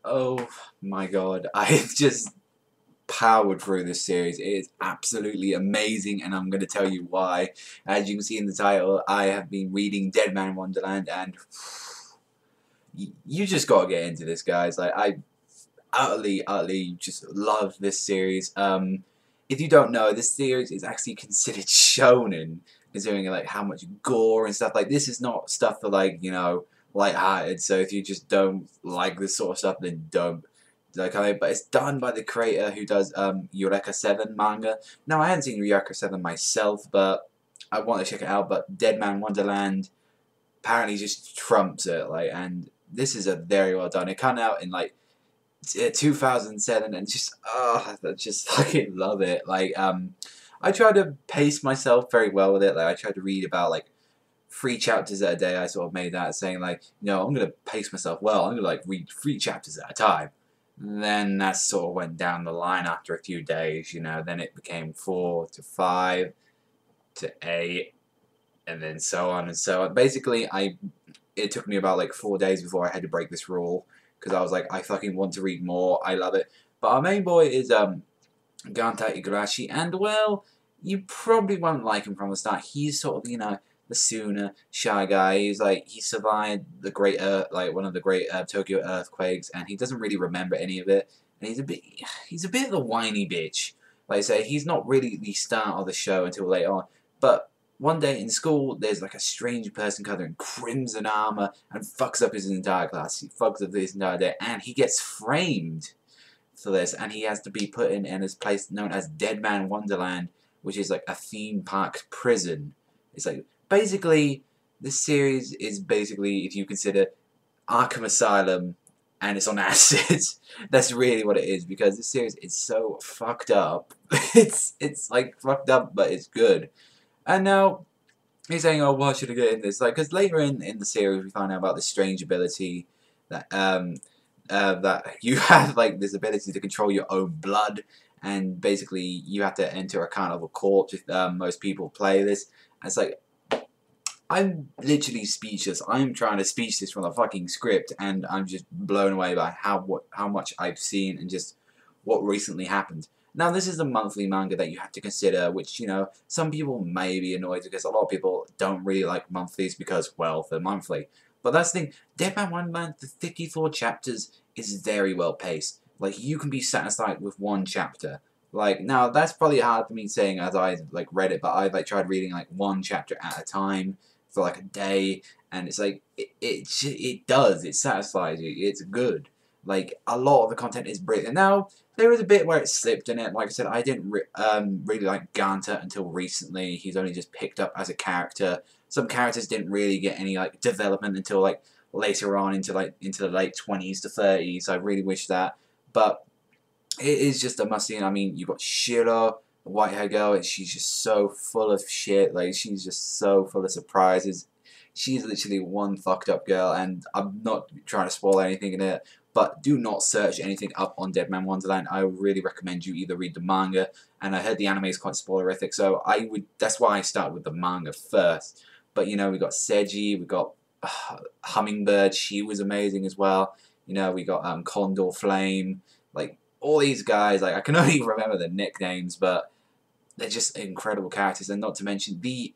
Oh my god, I have just powered through this series. It is absolutely amazing, and I'm going to tell you why. As you can see in the title, I have been reading Deadman Wonderland, and you just gotta get into this, guys. Like, I utterly just love this series. If you don't know, this series is actually considered shonen, considering like how much gore and stuff. Like, this is not stuff for, like, you know, lighthearted. So if you just don't like this sort of stuff, then don't. Like, but it's done by the creator who does Eureka 7 manga. Now, I hadn't seen Eureka 7 myself, but I want to check it out. But Deadman Wonderland apparently just trumps it. Like, and this is a very well done. It came out in like 2007, and just I just fucking love it. Like, I try to pace myself very well with it. Like, I try to read about like 3 chapters a day. I sort of made that, saying like, you know, I'm gonna pace myself well. I'm gonna like read 3 chapters at a time. Then that sort of went down the line after a few days. You know, then it became 4 to 5 to 8, and then so on and so on. Basically, it took me about like 4 days before I had to break this rule, because I was like, I fucking want to read more. I love it. But our main boy is Ganta Igarashi, and well, you probably won't like him from the start. He's sort of, you know, the Suna shy guy. He's like, he survived the great like one of the great Tokyo earthquakes, and he doesn't really remember any of it. And he's a bit of a whiny bitch. Like I say, he's not really the star of the show until later on. But one day in school, there's like a strange person covered in crimson armor and fucks up his entire class. He fucks up his entire day, and he gets framed for this, and he has to be put in his place known as Deadman Wonderland, which is like a theme park prison. It's like, basically, this series is basically, if you consider Arkham Asylum, and it's on acid. That's really what it is, because this series is so fucked up. it's like fucked up, but it's good. And now he's saying, "Oh, why should I get in this?" Like, because later in the series, we find out about this strange ability that that you have, like this ability to control your own blood, and basically you have to enter a kind of a corpse. If most people play this, and it's like, I'm literally speechless. I'm trying to speech this from the fucking script, and I'm just blown away by how much I've seen and just what recently happened. Now, this is a monthly manga that you have to consider, which, you know, some people may be annoyed because a lot of people don't really like monthlies because, well, they're monthly. But that's the thing. Deadman Wonderland, the 54 chapters, is very well paced. Like, you can be satisfied with 1 chapter. Like, now, that's probably hard for me saying as I, like, read it, but I've, like, tried reading, like, 1 chapter at a time for like a day, and it's like, it does, it satisfies you, it's good. Like, a lot of the content is brilliant. Now, there is a bit where it slipped in it. Like I said, I didn't really like Ganta until recently. He's only just picked up as a character. Some characters didn't really get any like development until like later on into the late 20s to 30s. I really wish that, but it is just a must see. I mean, you've got Shiro, the white-haired girl, and she's just so full of shit. Like, she's just so full of surprises. She's literally one fucked up girl, and I'm not trying to spoil anything in it, but do not search anything up on Deadman Wonderland. I would really recommend you either read the manga, and I heard the anime is quite spoilerific, so that's why I start with the manga first. But, you know, we got Seiji, we got Hummingbird, she was amazing as well. You know, we got Condor Flame, like, all these guys, like, I can only remember the nicknames, but they're just incredible characters, and not to mention the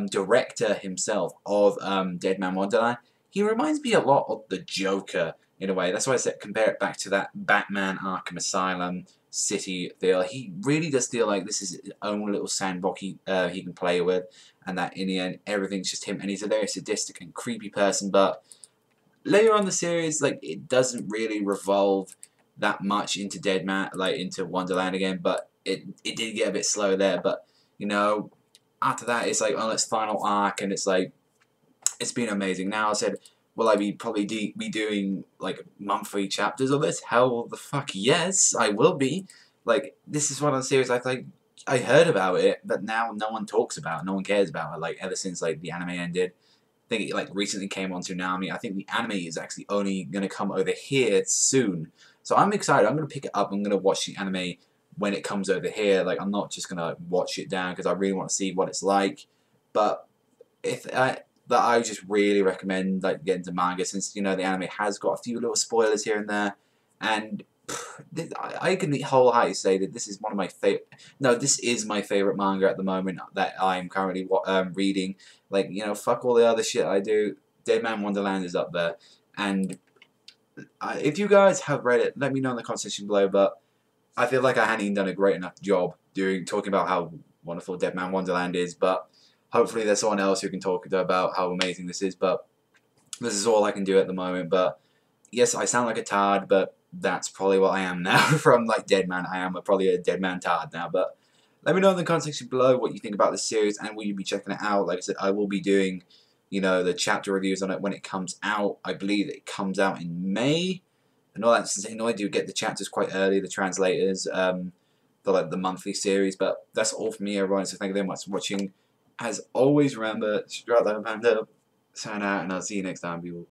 director himself of Deadman Wonderland. He reminds me a lot of the Joker in a way. That's why I said compare it back to that Batman Arkham Asylum city feel. He really does feel like this is his own little sandbox he can play with, and that in the end everything's just him, and he's a very sadistic and creepy person. But later on the series, like, it doesn't really revolve that much into Deadman, like into Wonderland again, but it did get a bit slow there. But, you know, after that it's like, oh, it's final arc, and it's like, it's been amazing. Now I said, will I be be doing like monthly chapters of this? Hell the fuck yes, I will be. Like, this is one of the series I heard about it, but now no one talks about it, no one cares about it, like, ever since like the anime ended. I think it like recently came on Tsunami. I think the anime is actually only gonna come over here soon. So I'm excited. I'm gonna pick it up. I'm gonna watch the anime when it comes over here. Like, I'm not just gonna watch it down because I really want to see what it's like. But that I just really recommend like getting to manga, since you know the anime has got a few little spoilers here and there, and I can wholeheartedly say that this is one of my favorite. No, this is my favorite manga at the moment that I'm currently reading. Like, you know, fuck all the other shit I do. Deadman Wonderland is up there, and if you guys have read it, let me know in the comment section below. But I feel like I hadn't even done a great enough job talking about how wonderful Deadman Wonderland is. But hopefully there's someone else who can talk about how amazing this is. But this is all I can do at the moment. But yes, I sound like a tard, but that's probably what I am now. From like Deadman, I am probably a Deadman tard now. But let me know in the comment section below what you think about this series, and will you be checking it out? Like I said, I will be doing, you know, the chapter reviews on it when it comes out. I believe it comes out in May. And all that, you know, I do get the chapters quite early, the translators, like the monthly series. But that's all from me, everyone. So thank you very much for watching. As always, remember, Savagezweipanda, sign out, and I'll see you next time, people.